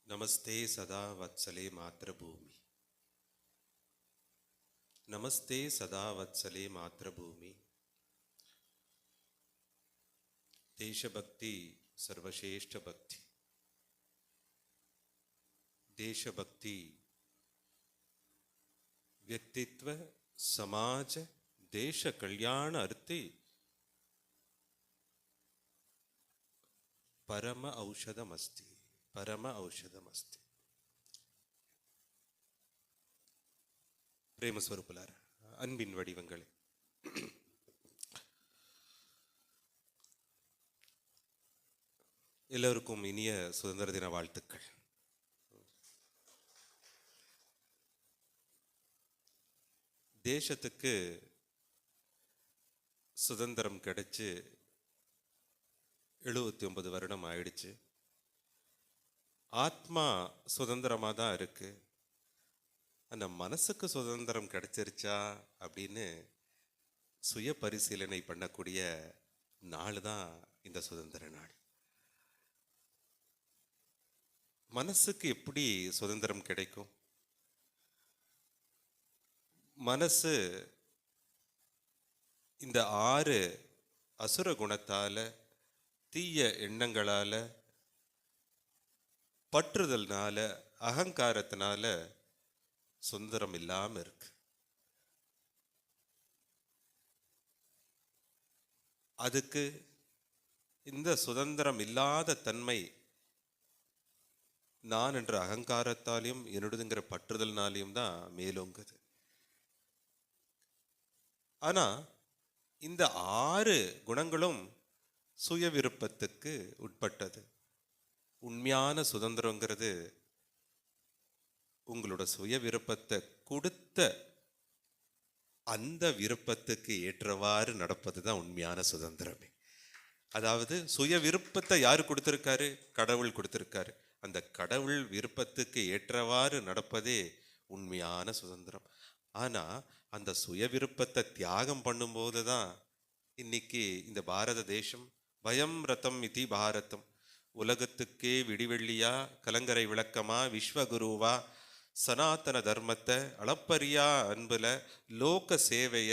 नमस्ते सदा वत्सले मातृभूमि। नमस्ते सदा वत्सले मातृभूमि। देशभक्ति सर्वश्रेष्ठ भक्ति। देशभक्ति व्यक्तित्व समाज देश कल्याण अर्थे परम औषधमस्ति। परम औषधमस्ति. பிரேமஸ்வரூபுலார் அன்பின் வடிவங்களே, எல்லோருக்கும் இனிய சுதந்திர தின வாழ்த்துக்கள். தேசத்துக்கு சுதந்திரம் கிடைச்சு 79 வருடம் ஆயிடுச்சு. ஆத்மா சுதந்திரமாக தான் இருக்கு. அந்த மனசுக்கு சுதந்திரம் கிடைச்சிருச்சா அப்படின்னு சுய பரிசீலனை பண்ணக்கூடிய நாள் தான் இந்த சுதந்திர நாள். மனசுக்கு எப்படி சுதந்திரம் கிடைக்கும்? மனசு இந்த 6 அசுர குணத்தால, தீய எண்ணங்களால, பற்றுதல்னால, அகங்காரத்தினால சுதந்திரம் இல்லாம இருக்கு. அதுக்கு இந்த சுதந்திரம் இல்லாத தன்மை நான் என்ற அகங்காரத்தாலையும் என்னுடையதுங்கிற பற்றுதல்னாலையும் தான் மேலோங்குது. ஆனா இந்த 6 குணங்களும் சுய விருப்பத்துக்கு உட்பட்டது. உண்மையான சுதந்திரங்கிறது உங்களோட சுய விருப்பத்தை கொடுத்த அந்த விருப்பத்துக்கு ஏற்றவாறு நடப்பது தான் உண்மையான சுதந்திரமே. அதாவது சுய விருப்பத்தை யாரு கொடுத்திருக்காரு? கடவுள் கொடுத்திருக்காரு. அந்த கடவுள் விருப்பத்துக்கு ஏற்றவாறு நடப்பதே உண்மையான சுதந்திரம். ஆனா அந்த சுய விருப்பத்தை தியாகம் பண்ணும்போது தான் இன்னைக்கு இந்த பாரத தேசம் பயம் ரதம் இதி பாரதம், உலகத்துக்கே விடிவெள்ளியா, கலங்கரை விளக்கமா, விஸ்வகுருவா, சனாதன தர்மத்தை அளப்பரியா அன்புல லோக சேவைய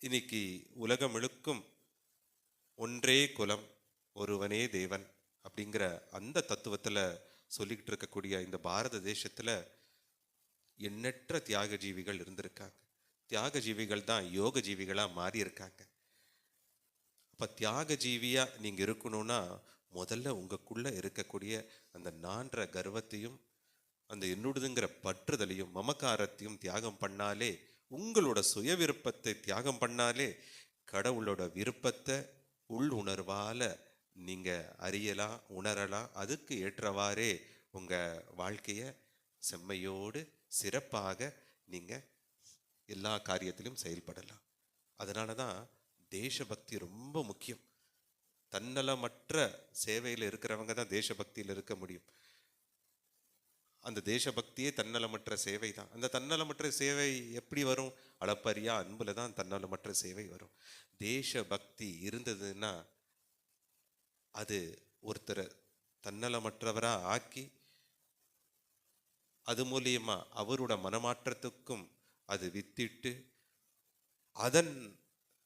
இன்னைக்கு உலகம் இழுக்கும் ஒன்றே குலம் ஒருவனே தேவன் அப்படிங்கிற அந்த தத்துவத்துல சொல்லிக்கிட்டு இருக்கக்கூடிய இந்த பாரத தேசத்துல எண்ணற்ற தியாக ஜீவிகள் இருந்திருக்காங்க. தியாக ஜீவிகள் தான் யோக ஜீவிகளா மாறி இருக்காங்க. அப்ப தியாக ஜீவியா நீங்க இருக்கணும்னா முதல்ல உங்களுக்குள்ள இருக்கக்கூடிய அந்த நான்ற கர்வத்தையும் அந்த என்னுடையதுங்கிற பற்றுதலையும் மமக்காரத்தையும் தியாகம் பண்ணாலே, உங்களோட சுய விருப்பத்தை தியாகம் பண்ணாலே கடவுளோட விருப்பத்தை உள் உணர்வால நீங்க அறியலாம், உணரலாம். அதுக்கு ஏற்றவாறே உங்க வாழ்க்கைய செம்மையோடு சிறப்பாக நீங்க எல்லா காரியத்திலும் செயல்படலாம். அதனாலதான் தேசபக்தி ரொம்ப முக்கியம். தன்னலமற்ற சேவையில் இருக்கிறவங்க தான் தேசபக்தியில் இருக்க முடியும். அந்த தேசபக்தியே தன்னலமற்ற சேவை தான். அந்த தன்னலமற்ற சேவை எப்படி வரும்? அளப்பரியா அன்புல தான் தன்னலமற்ற சேவை வரும். தேசபக்தி இருந்ததுன்னா அது ஒருத்தரை தன்னலமற்றவரா ஆக்கி அது மூலியமா அவரோட மனமாற்றத்துக்கும் அது வித்திட்டு அதன்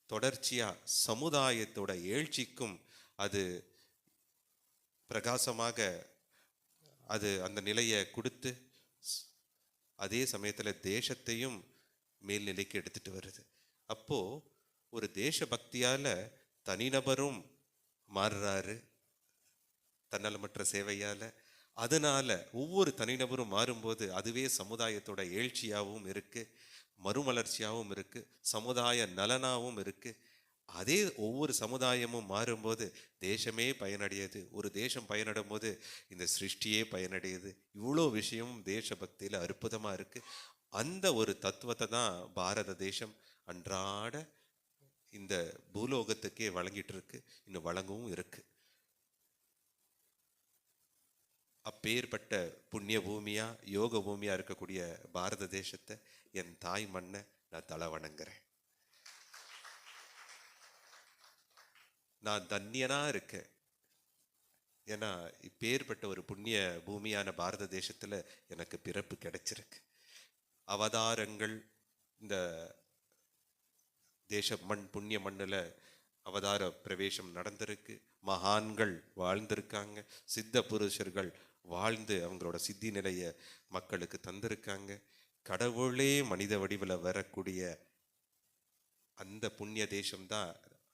தொடர்ச்சியா சமுதாயத்தோட எழுச்சிக்கும் அது பிரகாசமாக அது அந்த நிலையை கொடுத்து அதே சமயத்துல தேசத்தையும் மேல்நிலைக்கு எடுத்துட்டு வருது. அப்போ ஒரு தேசபக்தியால தனிநபரும் மாறுறாரு தன்னலமற்ற சேவையால. அதனால ஒவ்வொரு தனிநபரும் மாறும்போது அதுவே சமுதாயத்தோட எழுச்சியாகவும் இருக்கு, மறுமலர்ச்சியாகவும் இருக்கு, சமுதாய நலனாகவும் இருக்கு. அதே ஒவ்வொரு சமுதாயமும் மாறும்போது தேசமே பயனடையுது. ஒரு தேசம் பயனடும் போது இந்த சிருஷ்டியே பயனடையுது. இவ்வளோ விஷயமும் தேசபக்தியில அற்புதமா இருக்கு. அந்த ஒரு தத்துவத்தை தான் பாரத தேசம் அன்றாட இந்த பூலோகத்துக்கே வழங்கிட்டு இருக்கு, இன்னும் வழங்கவும் இருக்கு. அப்பேற்பட்ட புண்ணிய பூமியா யோக பூமியா இருக்கக்கூடிய பாரத தேசத்தை, என் தாய் மண்ணை நான் தலை வணங்குறேன். நான் தன்யனா இருக்கேன். ஏன்னா இப்பேற்பட்ட ஒரு புண்ணிய பூமியான பாரத தேசத்துல எனக்கு பிறப்பு கிடைச்சிருக்கு. அவதாரங்கள் இந்த தேச மண் புண்ணிய மண்ணில் அவதார பிரவேசம் நடந்திருக்கு. மகான்கள் வாழ்ந்திருக்காங்க. சித்த புருஷர்கள் வாழ்ந்து அவங்களோட சித்தி நிலையை மக்களுக்கு தந்திருக்காங்க. கடவுளே மனித வடிவில் வரக்கூடிய அந்த புண்ணிய தேசம்தான்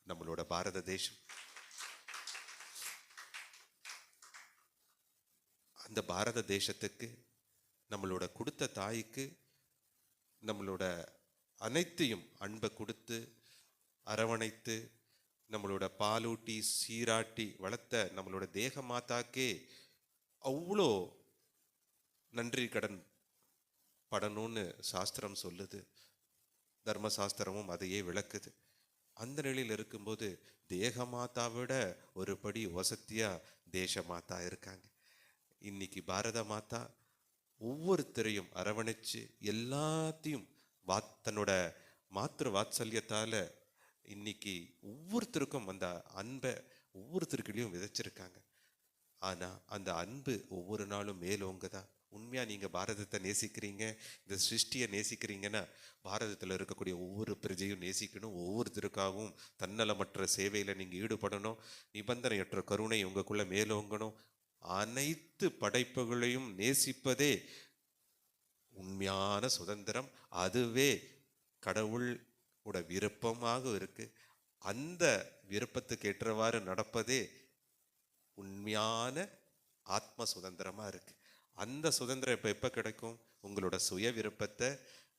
நம்மளோட பாரத தேசம். அந்த பாரத தேசத்துக்கு நம்மளோட கொடுத்த தாய்க்கு நம்மளோட அனைத்தையும் அன்பை கொடுத்து அரவணைத்து நம்மளோட பாலூட்டி சீராட்டி வளர்த்த நம்மளோட தேக மாதாக்கே அவ்வளோ நன்றி கடன் படணும்னு சாஸ்திரம் சொல்லுது. தர்மசாஸ்திரமும் அதையே விளக்குது. அந்த நிலையில் இருக்கும்போது தேக மாதாவிட ஒரு படி வசதியா தேச மாதா இருக்காங்க. இன்னைக்கு பாரத மாதா ஒவ்வொருத்தரையும் அரவணைச்சு எல்லாத்தையும் தன்னோட மாத்திரு வாத்சல்யத்தால இன்னைக்கு ஒவ்வொருத்தருக்கும் அந்த அன்பை ஒவ்வொருத்தருக்குள்ளேயும் விதைச்சிருக்காங்க. ஆனா அந்த அன்பு ஒவ்வொரு நாளும் மேலோங்கதான். உண்மையா நீங்க பாரதத்தை நேசிக்கிறீங்க, இந்த சிருஷ்டியை நேசிக்கிறீங்கன்னா பாரதத்தில் இருக்கக்கூடிய ஒவ்வொரு பிரஜையும் நேசிக்கணும். ஒவ்வொருத்தருக்காகவும் தன்னலமற்ற சேவையில நீங்க ஈடுபடணும். நிபந்தனையற்ற கருணை உங்களுக்குள்ள மேலோங்கணும். அனைத்து படைப்புகளையும் நேசிப்பதே உண்மையான சுதந்திரம். அதுவே கடவுளோட விருப்பமாக இருக்கு. அந்த விருப்பத்துக்கு ஏற்றவாறு நடப்பதே உண்மையான ஆத்ம சுதந்திரமா இருக்கு. அந்த சுதந்திரம் இப்ப எப்ப கிடைக்கும்? உங்களோட சுய விருப்பத்தை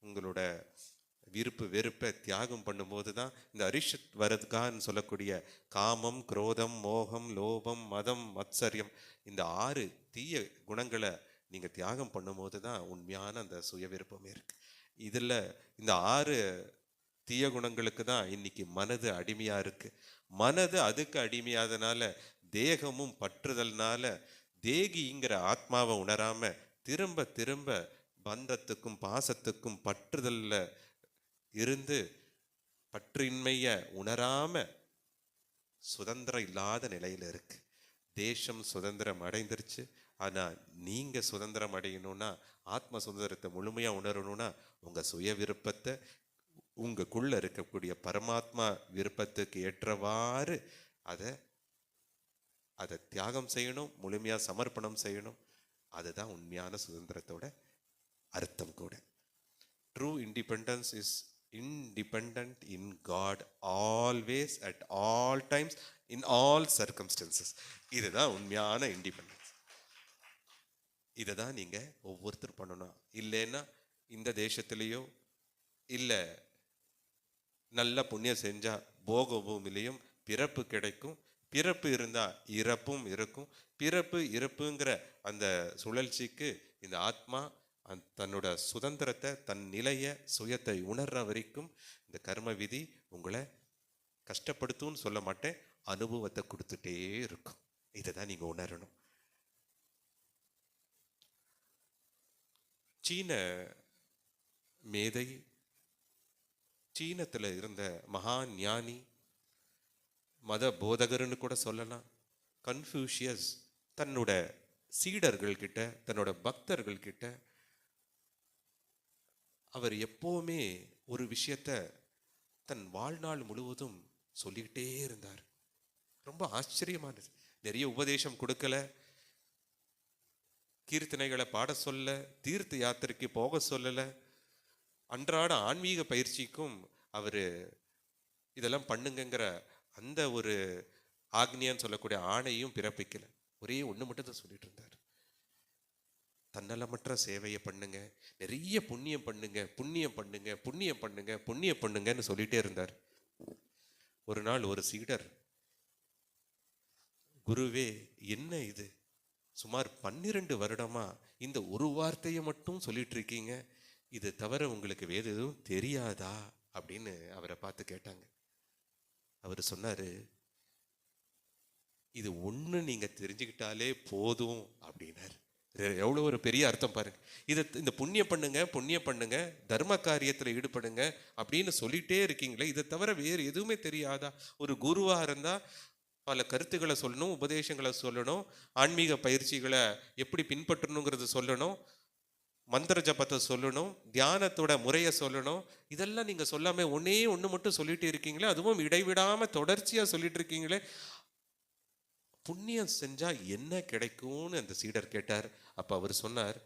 உங்களோட விருப்பு வெறுப்பை தியாகம் பண்ணும்போது தான் இந்த அரிஷத் வரதுக்கான்னு சொல்லக்கூடிய காமம், குரோதம், மோகம், லோபம், மதம், மத்சரியம், இந்த 6 தீய குணங்களை நீங்க தியாகம் பண்ணும்போது தான் உண்மையான அந்த சுய விருப்பமே இருக்கு. இதுல இந்த 6 தீய குணங்களுக்கு தான் இன்னைக்கு மனது அடிமையா இருக்கு. மனது அதுக்கு அடிமையாதனால தேகமும் பற்றுதல்னால தேகிங்கிற ஆத்மாவை உணராம திரும்ப திரும்ப பந்தத்துக்கும் பாசத்துக்கும் பற்றுதல்ல இருந்து பற்றின்மைய உணராம சுதந்திரம் இல்லாத நிலையில இருக்கு. தேசம் சுதந்திரம் அடைந்துருச்சு. ஆனா நீங்க சுதந்திரம் அடையணும்னா, ஆத்ம சுதந்திரத்தை முழுமையா உணரணும்னா உங்க சுய விருப்பத்தை உங்களுக்குள்ள இருக்கக்கூடிய பரமாத்மா விருப்பத்துக்கு ஏற்றவாறு அதை தியாகம் செய்யணும், முழுமையா சமர்ப்பணம் செய்யணும். அதுதான் உண்மையான சுதந்திரத்தோட அர்த்தம் கூட. True independence is independent in God always at all times in all circumstances. இதுதான் உண்மையான இண்டிபெண்டன்ஸ். இதை தான் நீங்க ஒவ்வொருத்தர் பண்ணணும். இல்லைன்னா இந்த தேசத்திலேயோ இல்லை நல்ல புண்ணியம் செஞ்சா போக பூமியிலையும் பிறப்பு கிடைக்கும். பிறப்பு இருந்தா இறப்பும் இருக்கும். பிறப்பு இறப்புங்கிற அந்த சுழற்சிக்கு இந்த ஆத்மா தன்னோட சுதந்திரத்தை, தன் நிலைய சுயத்தை உணர்ற வரைக்கும் இந்த கர்ம விதி உங்களை கஷ்டப்படுத்தும்னு சொல்ல மாட்டேன், அனுபவத்தை கொடுத்துட்டே இருக்கும். இதை தான் நீங்க உணரணும். சீன மேதை, சீனத்துல இருந்த மகா ஞானி, மத போதகர்னு கூட சொல்லலாம், கன்ஃபூஷியஸ் தன்னோட சீடர்கள் கிட்ட, தன்னோட பக்தர்கள் கிட்ட அவர் எப்பவுமே ஒரு விஷயத்த தன் வாழ்நாள் முழுவதும் சொல்லிக்கிட்டே இருந்தார். ரொம்ப ஆச்சரியமானது. நிறைய உபதேசம் கொடுக்கல, கீர்த்தனைகளை பாட சொல்ல, தீர்த்த யாத்திரைக்கு போக சொல்லல, அன்றாட ஆன்மீக பயிற்சிக்கும் அவரு இதெல்லாம் பண்ணுங்கிற அந்த ஒரு ஆக்னியான்னு சொல்லக்கூடிய ஆணையும் பிறப்பிக்கல. ஒரே ஒண்ணு மட்டும் தான் சொல்லிட்டு இருந்தார், தன்னலமற்ற சேவையை பண்ணுங்க, நிறைய புண்ணியம் பண்ணுங்க, புண்ணியம் பண்ணுங்க, புண்ணியம் பண்ணுங்க, புண்ணியம் பண்ணுங்கன்னு சொல்லிட்டே இருந்தார். ஒரு நாள் ஒரு சீடர், குருவே என்ன இது, சுமார் 12 வருடமா இந்த ஒரு வார்த்தையை மட்டும் சொல்லிட்டு இருக்கீங்க, இது தவிர உங்களுக்கு வேறு எதுவும் தெரியாதா அப்படின்னு அவரை பார்த்து கேட்டாங்க. அவர் சொன்னாரு, இது ஒண்ணு நீங்க தெரிஞ்சுக்கிட்டாலே போதும் அப்படின்னாரு. எவ்வளவு ஒரு பெரிய அர்த்தம் பாருங்க. இந்த புண்ணியம் பண்ணுங்க, புண்ணியம் பண்ணுங்க, தர்ம காரியத்துல ஈடுபடுங்க அப்படின்னு சொல்லிட்டே இருக்கீங்களே, இதை தவிர வேறு எதுவுமே தெரியாதா? ஒரு குருவா இருந்தா பல கருத்துக்களை சொல்லணும், உபதேசங்களை சொல்லணும், ஆன்மீக பயிற்சிகளை எப்படி பின்பற்றணுங்கிறது சொல்லணும், மந்திர ஜபத்தை சொல்லணும், தியானத்தோட முறையை சொல்லணும். இதெல்லாம் நீங்க சொல்லாம ஒன்னே ஒன்று மட்டும் சொல்லிட்டு இருக்கீங்களே, அதுவும் இடைவிடாம தொடர்ச்சியா சொல்லிட்டு இருக்கீங்களே, புண்ணியம் செஞ்சா என்ன கிடைக்கும்னு அந்த சீடர் கேட்டார். அப்ப அவர் சொன்னார்,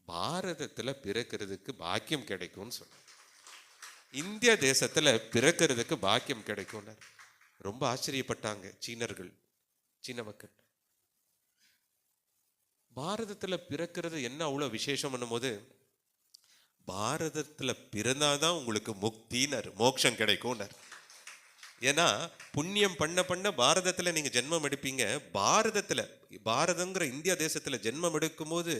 பாரதத்துல பிறக்கிறதுக்கு பாக்கியம் கிடைக்கும்னு சொன்னார். இந்திய தேசத்துல பிறக்கிறதுக்கு பாக்கியம் கிடைக்கும். ரொம்ப ஆச்சரியப்பட்டாங்க சீனர்கள், சீன மக்கள். பாரதத்துல பிறக்கிறது என்ன அவ்வளவு விசேஷம் போது, பாரதத்துல பிறந்தாதான் உங்களுக்கு முக்தினர், மோட்சம் கிடைக்கும். ஏன்னா புண்ணியம் பண்ண பண்ண பாரதத்துல நீங்க ஜென்மம் எடுப்பீங்க. பாரதங்கிற இந்தியா தேசத்துல ஜென்மம் எடுக்கும் போது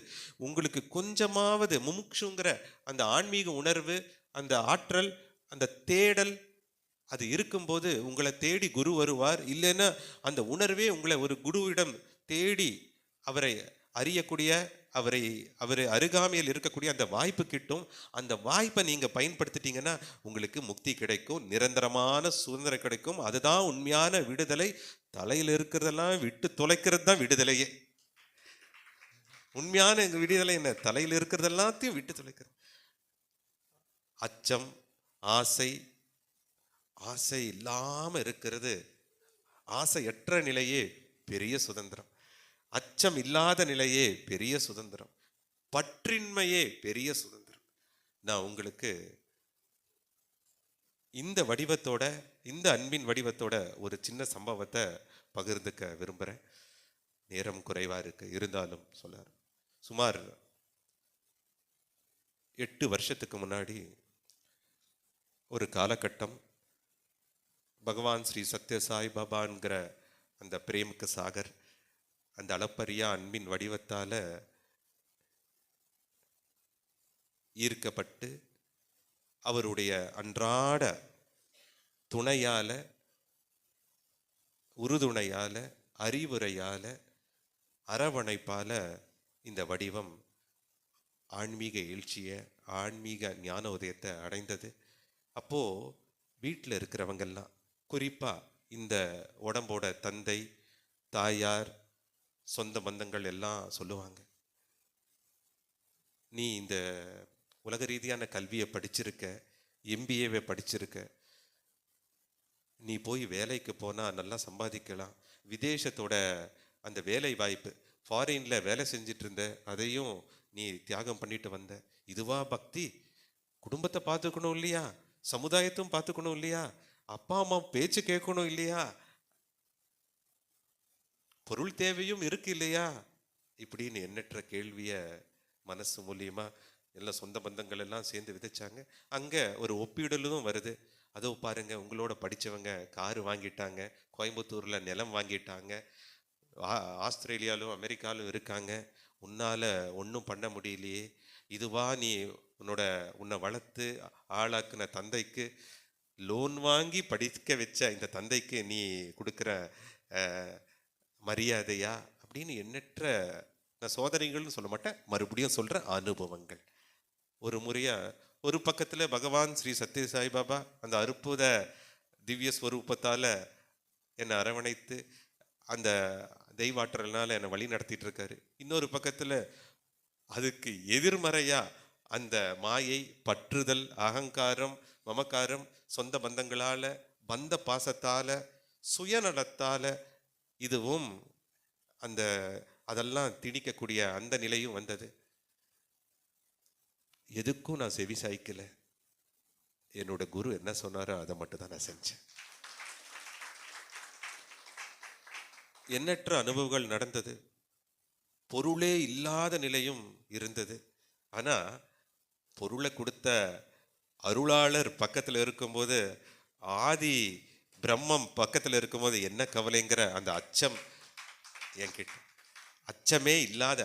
உங்களுக்கு கொஞ்சமாவது முமுட்சுங்கிற அந்த ஆன்மீக உணர்வு, அந்த ஆற்றல், அந்த தேடல் அது இருக்கும்போது உங்களை தேடி குரு வருவார். இல்லைன்னா அந்த உணர்வே உங்களை ஒரு குருவிடம் தேடி அவரை அறியக்கூடிய, அவரை அருகாமையில் இருக்கக்கூடிய அந்த வாய்ப்பு கிட்டும். அந்த வாய்ப்பை நீங்க பயன்படுத்திட்டீங்கன்னா உங்களுக்கு முக்தி கிடைக்கும், நிரந்தரமான சுதந்திரம் கிடைக்கும். அதுதான் உண்மையான விடுதலை. தலையில் இருக்கிறதெல்லாம் விட்டு தொலைக்கிறது தான் விடுதலையே. உண்மையான விடுதலை என்ன? தலையில் இருக்கிறது எல்லாத்தையும் விட்டு தொலைக்கிறது. அச்சம், ஆசை இல்லாம இருக்கிறது, ஆசையற்ற நிலையே பெரிய சுதந்திரம். அச்சம் இல்லாத நிலையே பெரிய சுதந்திரம். பற்றின்மையே பெரிய சுதந்திரம். நான் உங்களுக்கு இந்த வடிவத்தோட, இந்த அன்பின் வடிவத்தோட ஒரு சின்ன சம்பவத்தை பகிர்ந்துக்க விரும்புகிறேன். நேரம் குறைவா இருக்கு, இருந்தாலும் சொல்லார். சுமார் 8 வருஷத்துக்கு முன்னாடி ஒரு காலகட்டம், பகவான் ஸ்ரீ சத்ய சாய் பாபாங்கிற அந்த பிரேமுக்கு சாகர், அந்த அளப்பரிய அன்பின் வடிவத்தால ஈர்க்கப்பட்டு அவருடைய அன்றாட துணையால, உறுதுணையால, அறிவுரையால, அரவணைப்பால இந்த வடிவம் ஆன்மீக எழுச்சியை, ஆன்மீக ஞான உதயத்தை அடைந்தது. அப்போ வீட்டில் இருக்கிறவங்கெல்லாம், குறிப்பா இந்த உடம்போட தந்தை, தாயார், சொந்த பந்தங்கள் எல்லாம் சொல்லுவாங்க, நீ இந்த உலக ரீதியான கல்வியை படிச்சிருக்க, MBAவை படிச்சிருக்க, நீ போய் வேலைக்கு போனால் நல்லா சம்பாதிக்கலாம், விதேசத்தோட அந்த வேலை வாய்ப்பு, ஃபாரின்ல வேலை செஞ்சிட்டு இருந்த, அதையும் நீ தியாகம் பண்ணிட்டு வந்த, இதுவா பக்தி? குடும்பத்தை பார்த்துக்கணும் இல்லையா, சமுதாயத்தையும் பார்த்துக்கணும் இல்லையா, அப்பா அம்மா பேச்சு கேட்கணும் இல்லையா, பொருள் தேவையும் இருக்கு இல்லையா, இப்படின்னு எண்ணற்ற கேள்விய மனசு மூலியமா எல்லா சொந்த பந்தங்கள் எல்லாம் சேர்ந்து விதைச்சாங்க. அங்க ஒரு ஒப்பீடலும் வருது. அதோ பாருங்க, உங்களோட படிச்சவங்க காரு வாங்கிட்டாங்க, கோயம்புத்தூர்ல நிலம் வாங்கிட்டாங்க, ஆஸ்திரேலியாலும் அமெரிக்காலும் இருக்காங்க, உன்னால ஒன்றும் பண்ண முடியலையே, இதுவா நீ உன்னை வளர்த்து ஆளாக்குன தந்தைக்கு, லோன் வாங்கி படிக்க வச்ச இந்த தந்தைக்கு நீ கொடுக்குற மரியாதையா? அப்படின்னு எண்ணற்ற, நான் சோதனைகள்னு சொல்ல மாட்டேன், மறுபடியும் சொல்ற அனுபவங்கள். ஒரு முறையா ஒரு பக்கத்துல பகவான் ஸ்ரீ சத்ய சாய்பாபா அந்த அற்புத திவ்ய ஸ்வரூபத்தால என்னை அரவணைத்து அந்த தெய்வாற்றல்னால என்னை வழி நடத்திட்டு இருக்காரு. இன்னொரு பக்கத்துல அதுக்கு எதிர்மறையா அந்த மாயை, பற்றுதல், அகங்காரம், மமக்காரம், சொந்த பந்தங்களால, பந்த பாசத்தால, சுயநலத்தால, இதுவும் அதெல்லாம் திணிக்கக்கூடிய அந்த நிலையும் வந்தது. எதுக்கும் நான் செவி சாய்க்கல. என்னோட குரு என்ன சொன்னாரோ அதை மட்டும் தான் நான் செஞ்சேன். எண்ணற்ற அனுபவங்கள் நடந்தது. பொருளே இல்லாத நிலையும் இருந்தது. ஆனா பொருளை கொடுத்த அருளாளர் பக்கத்துல இருக்கும்போது, ஆதி பிரம்மம் பக்கத்துல இருக்கும்போது என்ன கவலைங்கிற அந்த அச்சம் என்கிட்ட, அச்சமே இல்லாத,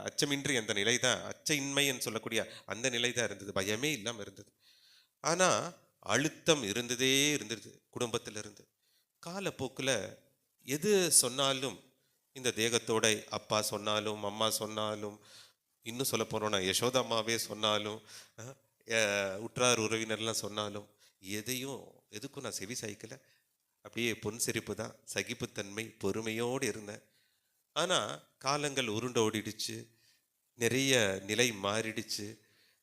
அச்சமின்றி அந்த நிலை தான், அச்சமின்மைன்னு சொல்லக்கூடிய அந்த நிலை தான் இருந்தது. பயமே இல்லாமல் இருந்தது. ஆனா அழுத்தம் இருந்ததே இருந்தது குடும்பத்துல இருந்து. காலப்போக்கில் எது சொன்னாலும், இந்த தேகத்தோட அப்பா சொன்னாலும், அம்மா சொன்னாலும், இன்னும் சொல்ல போனோம்னா யசோதா அம்மாவே சொன்னாலும், உற்றார் உறவினர்லாம் சொன்னாலும், எதுக்கும் நான் செவி சாய்க்கல. அப்படியே பொன் சிரிப்பு தான், சகிப்புத்தன்மை, பொறுமையோடு இருந்தேன். ஆனா காலங்கள் உருண்டு ஓடிடுச்சு, நிறைய நிலை மாறிடுச்சு.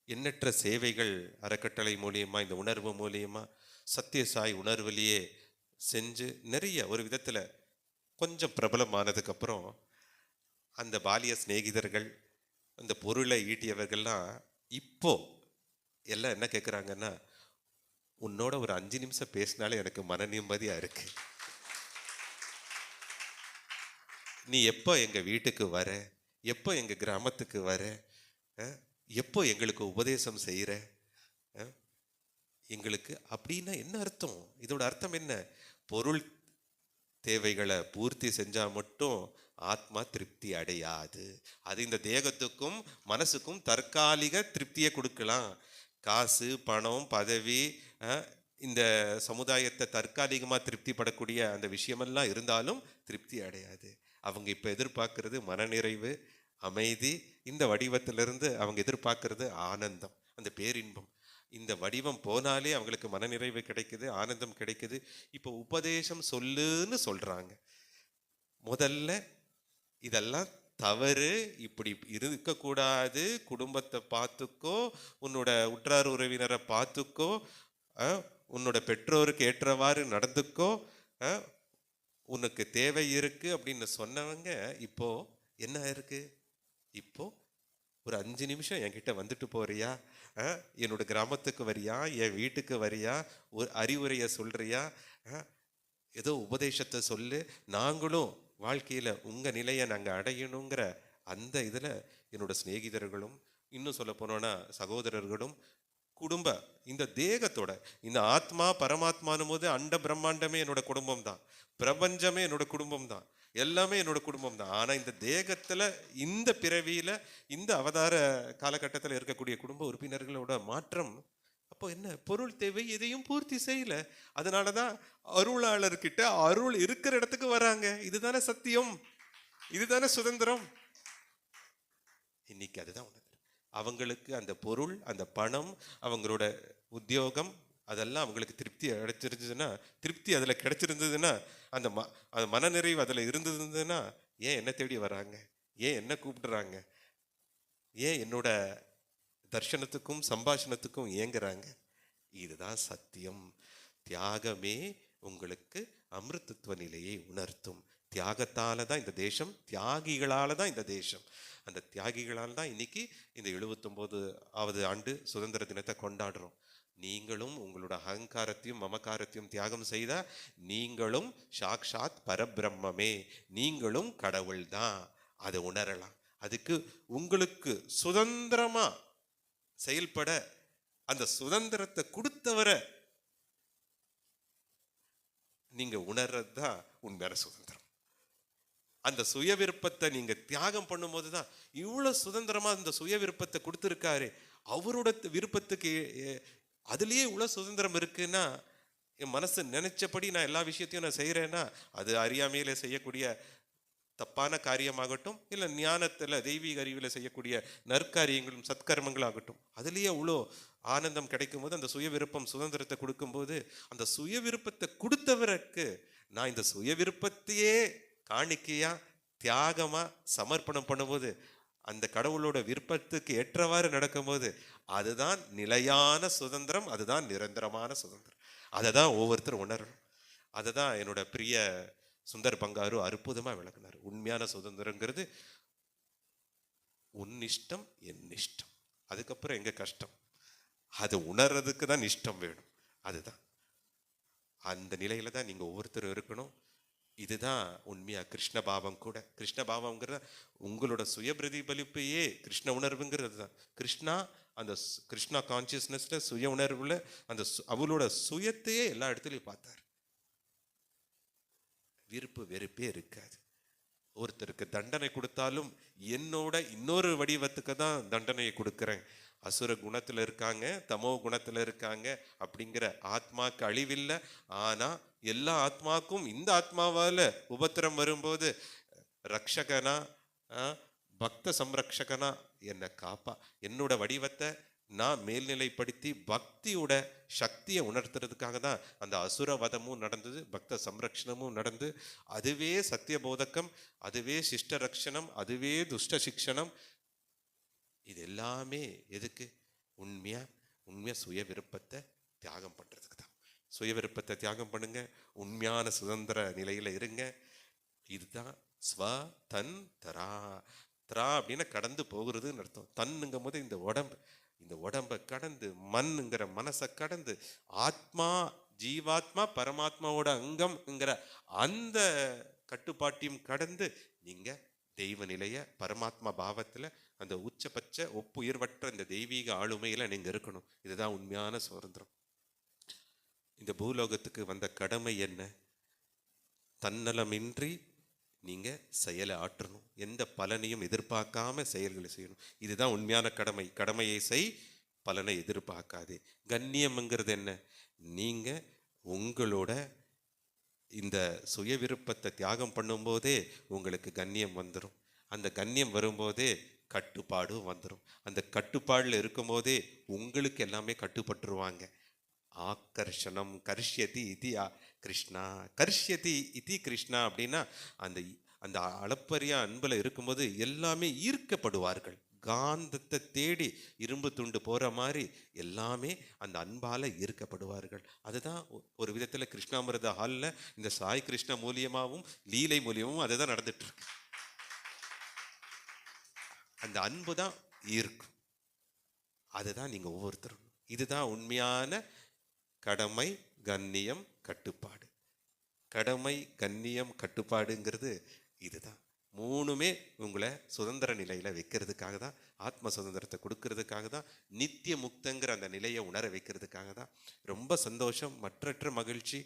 எண்ணற்ற சேவைகள் அறக்கட்டளை மூலியமா, இந்த உணர்வு மூலியமா, சத்யசாய் உணர்வுலேயே செஞ்சு நிறைய ஒரு விதத்துல கொஞ்சம் பிரபலமானதுக்கு அப்புறம் அந்த பாலிய சிநேகிதர்கள், அந்த பொருளை ஈட்டியவர்கள்லாம் இப்போ எல்லாம் என்ன கேட்குறாங்கன்னா, உன்னோட ஒரு 5 நிமிஷம் பேசினாலே எனக்கு மன நிம்மதியா இருக்கு. நீ எப்போ எங்க வீட்டுக்கு வர, எப்போ எங்க கிராமத்துக்கு வர, அஹ், எப்போ எங்களுக்கு உபதேசம் செய்யற, அஹ், எங்களுக்கு அப்படின்னா என்ன அர்த்தம்? இதோட அர்த்தம் என்ன? பொருள் தேவைகளை பூர்த்தி செஞ்சா மட்டும் ஆத்மா திருப்தி அடையாது. அது இந்த தேகத்துக்கும் மனசுக்கும் தற்காலிக திருப்தியை கொடுக்கலாம். காசு, பணம், பதவி, இந்த சமுதாயத்தை தற்காலிகமாக திருப்திப்படக்கூடிய அந்த விஷயமெல்லாம் இருந்தாலும் திருப்தி அடையாது. அவங்க இப்போ எதிர்பார்க்கறது மனநிறைவு, அமைதி. இந்த வடிவத்திலிருந்து அவங்க எதிர்பார்க்கறது ஆனந்தம், அந்த பேரின்பம். இந்த வடிவம் போனாலே அவங்களுக்கு மனநிறைவு கிடைக்குது, ஆனந்தம் கிடைக்குது. இப்போ உபதேசம் சொல்லுன்னு சொல்றாங்க. முதல்ல இதெல்லாம் தவறு, இப்படி இருக்கக்கூடாது, குடும்பத்தை பார்த்துக்கோ, உன்னோட உற்றார் உறவினரை பார்த்துக்கோ, உன்னோட பெற்றோருக்கு ஏற்றவாறு நடந்துக்கோ, உனக்கு தேவை இருக்கு அப்படின்னு சொன்னவங்க இப்போ என்ன இருக்கு? இப்போ ஒரு 5 நிமிஷம் என்கிட்ட வந்துட்டு போறியா, என்னோட கிராமத்துக்கு வரியா, என் வீட்டுக்கு வரியா, ஒரு அறிவுரையை சொல்றியா, ஏதோ உபதேசத்தை சொல்லு, நாங்களும் வாழ்க்கையில உங்க நிலையை நாங்க அடையணுங்கிற அந்த இதுல என்னோட சிநேகிதர்களும், இன்னும் சொல்ல போனோம்னா சகோதரர்களும், குடும்ப இந்த தேகத்தோட இந்த ஆத்மா பரமாத்மானும் போது அண்ட பிரம்மாண்டமே என்னோட குடும்பம் தான், பிரபஞ்சமே என்னோட குடும்பம் தான், எல்லாமே என்னோட குடும்பம் தான். ஆனா இந்த தேகத்துல, இந்த பிறவியில, இந்த அவதார காலகட்டத்தில் இருக்கக்கூடிய குடும்ப உறுப்பினர்களோட மாற்றம். அப்போ என்ன? பொருள் தேவை எதையும் பூர்த்தி செய்யல. அதனாலதான் அருளாளர்கிட்ட அருள் இருக்கிற இடத்துக்கு வராங்க. இதுதானே சத்தியம், இதுதானே சுதந்திரம். இன்னைக்கு அதுதான் உணர்வு. அவங்களுக்கு அந்த பொருள், அந்த பணம், அவங்களோட உத்தியோகம், அதெல்லாம் அவங்களுக்கு திருப்தி அடைச்சிருந்ததுன்னா, திருப்தி அதில் கிடைச்சிருந்ததுன்னா, அந்த அந்த மனநிறைவு அதில் இருந்ததுன்னா, ஏன் என்ன தேடி வராங்க? ஏன் என்ன கூப்பிடுறாங்க? ஏன் என்னோட தர்ஷனத்துக்கும் சம்பாஷணத்துக்கும் ஏங்குறாங்க? இதுதான் சத்தியம். தியாகமே உங்களுக்கு அமிர்தத்துவ நிலையை உணர்த்தும். தியாகத்தால தான் இந்த தேசம், தியாகிகளால தான் இந்த தேசம். அந்த தியாகிகளால் தான் இன்னைக்கு இந்த 79வது ஆண்டு சுதந்திர தினத்தை கொண்டாடுறோம். நீங்களும் உங்களோட அகங்காரத்தையும் மமகாரத்தையும் தியாகம் செய்தா நீங்களும் சாக்ஷாத் பரபிரம்மே, நீங்களும் கடவுள் தான். அதை உணரலாம். அதுக்கு உங்களுக்கு சுதந்திரமா செயல்பட அந்த சுதந்திரத்தை கொடுத்தவரை நீங்க உணர்றது தான் உண்மையான சுதந்திரம். அந்த சுய விருப்பத்தை நீங்க தியாகம் பண்ணும்போது தான் இவ்வளவு சுதந்திரமா அந்த சுய விருப்பத்தை கொடுத்துருக்காரு. அவரோட விருப்பத்துக்கு அதுலயே இவ்வளவு சுதந்திரம் இருக்குன்னா, என் மனசு நினைச்சபடி நான் எல்லா விஷயத்தையும் நான் செய்யறேன்னா, அது அறியாமையில செய்யக்கூடிய தப்பான காரியமாகட்டும், இல்லை ஞானத்துல தெய்வீக அறிவில் செய்யக்கூடிய நற்காரியங்களும் சத்கர்மங்களாகட்டும், அதுலேயே அவ்வளோ ஆனந்தம் கிடைக்கும் போது, அந்த சுய விருப்பம் சுதந்திரத்தை கொடுக்கும்போது, அந்த சுய விருப்பத்தை கொடுத்தவருக்கு நான் இந்த சுய விருப்பத்தையே காணிக்கையா தியாகமா சமர்ப்பணம் பண்ணும்போது, அந்த கடவுளோட விருப்பத்துக்கு ஏற்றவாறு நடக்கும்போது, அதுதான் நிலையான சுதந்திரம், அதுதான் நிரந்தரமான சுதந்திரம். அதை தான் ஒவ்வொருத்தரும் உணரணும். அதை தான் என்னோட பிரிய சுந்தர் பங்காரு அற்புதமா விளக்குனார். உண்மையான சுதந்திரங்கிறது உன் இஷ்டம் என் இஷ்டம், அதுக்கப்புறம் எங்க கஷ்டம், அது உணர்றதுக்கு தான் இஷ்டம் வேணும். அதுதான் அந்த நிலையில தான் நீங்க ஒவ்வொருத்தரும் இருக்கணும். இதுதான் உண்மையா கிருஷ்ண பாவம் கூட. கிருஷ்ண பாவம்ங்கிறத உங்களோட சுய பிரதிபலிப்பையே கிருஷ்ண உணர்வுங்கிறது தான். கிருஷ்ணா அந்த கிருஷ்ணா கான்சியஸ்னஸ்ல சுய உணர்வுல அந்த அவளோட சுயத்தையே எல்லா இடத்துலையும் பார்த்தார். விருப்பு வெறுப்பே இருக்காது. ஒருத்தருக்கு தண்டனை கொடுத்தாலும் என்னோட இன்னொரு வடிவத்துக்கு தான் தண்டனையை கொடுக்குறேன். அசுர குணத்துல இருக்காங்க, தமோ குணத்துல இருக்காங்க, அப்படிங்கிற ஆத்மாக்கு அழிவில்லை. ஆனா எல்லா ஆத்மாக்கும் இந்த ஆத்மாவால உபத்திரம் வரும்போது ரக்ஷகனா, பக்த சம்ரக்ஷகனா என்னை காப்பா, என்னோட வடிவத்தை நான் மேல்நிலைப்படுத்தி பக்தியோட சக்தியை உணர்த்துறதுக்காக தான் அந்த அசுர வதமும் நடந்தது, பக்த சம்ரக்ஷணமும் நடந்து, அதுவே சத்திய போதகம், அதுவே சிஷ்ட ரக்ஷணம், அதுவே துஷ்ட சிக்ஷணம். இது எல்லாமே எதுக்கு? உண்மையா சுய விருப்பத்தை தியாகம் பண்றதுக்கு தான். சுய விருப்பத்தை தியாகம் பண்ணுங்க, உண்மையான சுதந்திர நிலையில இருங்க. இதுதான் ஸ்வ தன் தரா. தரா அப்படின்னா கடந்து போகிறதுன்னு அர்த்தம். தன்னுங்கும் போது இந்த உடம்பை கடந்து, மண்ங்கிற மனசை கடந்து, ஆத்மா ஜீவாத்மா பரமாத்மாவோட அங்கம்ங்கிற அந்த கட்டுப்பாட்டையும் கடந்து நீங்க தெய்வ நிலைய பரமாத்மா பாவத்துல அந்த உச்சபட்ச ஒப்புயர்வற்ற இந்த தெய்வீக ஆளுமையில நீங்க இருக்கணும். இதுதான் உண்மையான சுதந்திரம். இந்த பூலோகத்துக்கு வந்த கடமை என்ன? தன்னலமின்றி நீங்க செயலை ஆற்றணும், எந்த பலனையும் எதிர்பார்க்காம செயல்களை செய்யணும். இதுதான் உண்மையான கடமை. கடமையை செய், பலனை எதிர்பார்க்காதே. கண்ணியம்ங்கிறது என்ன? நீங்க உங்களோட இந்த சுய விருப்பத்தை தியாகம் பண்ணும்போதே உங்களுக்கு கண்ணியம் வந்துடும். அந்த கண்ணியம் வரும்போதே கட்டுப்பாடும் வந்துடும். அந்த கட்டுப்பாடுல இருக்கும்போதே உங்களுக்கு எல்லாமே கட்டுப்பட்டுருவாங்க. ஆக்கர்ஷணம் கர்ஷ்யதி இதி கிருஷ்ணா, கர்ஷ்யதி இதி கிருஷ்ணா அப்படின்னா அந்த அந்த அளப்பரிய அன்புல இருக்கும்போது எல்லாமே ஈர்க்கப்படுவார்கள். காந்தத்தை தேடி இரும்பு துண்டு போற மாதிரி எல்லாமே அந்த அன்பால ஈர்க்கப்படுவார்கள். அதுதான் ஒரு விதத்துல கிருஷ்ணாமிரத ஹால்ல இந்த சாய் கிருஷ்ண மூலியமாவும் லீலை மூலியமும் அதுதான் நடந்துட்டு இருக்கு. அந்த அன்பு தான் ஈர்க்கும். அதுதான் நீங்க ஒவ்வொருத்தரும். இதுதான் உண்மையான கடமை, கண்ணியம், கட்டுப்பாடு. கடமை, கண்ணியம், கட்டுப்பாடுங்கிறது இதுதான். மூணுமே உங்களை சுதந்திர நிலையில வைக்கிறதுக்காக தான், ஆத்ம சுதந்திரத்தை கொடுக்கறதுக்காக தான், நித்திய முக்தங்கிற அந்த நிலையை உணர வைக்கிறதுக்காக தான். ரொம்ப சந்தோஷம், மற்றற்ற மகிழ்ச்சி.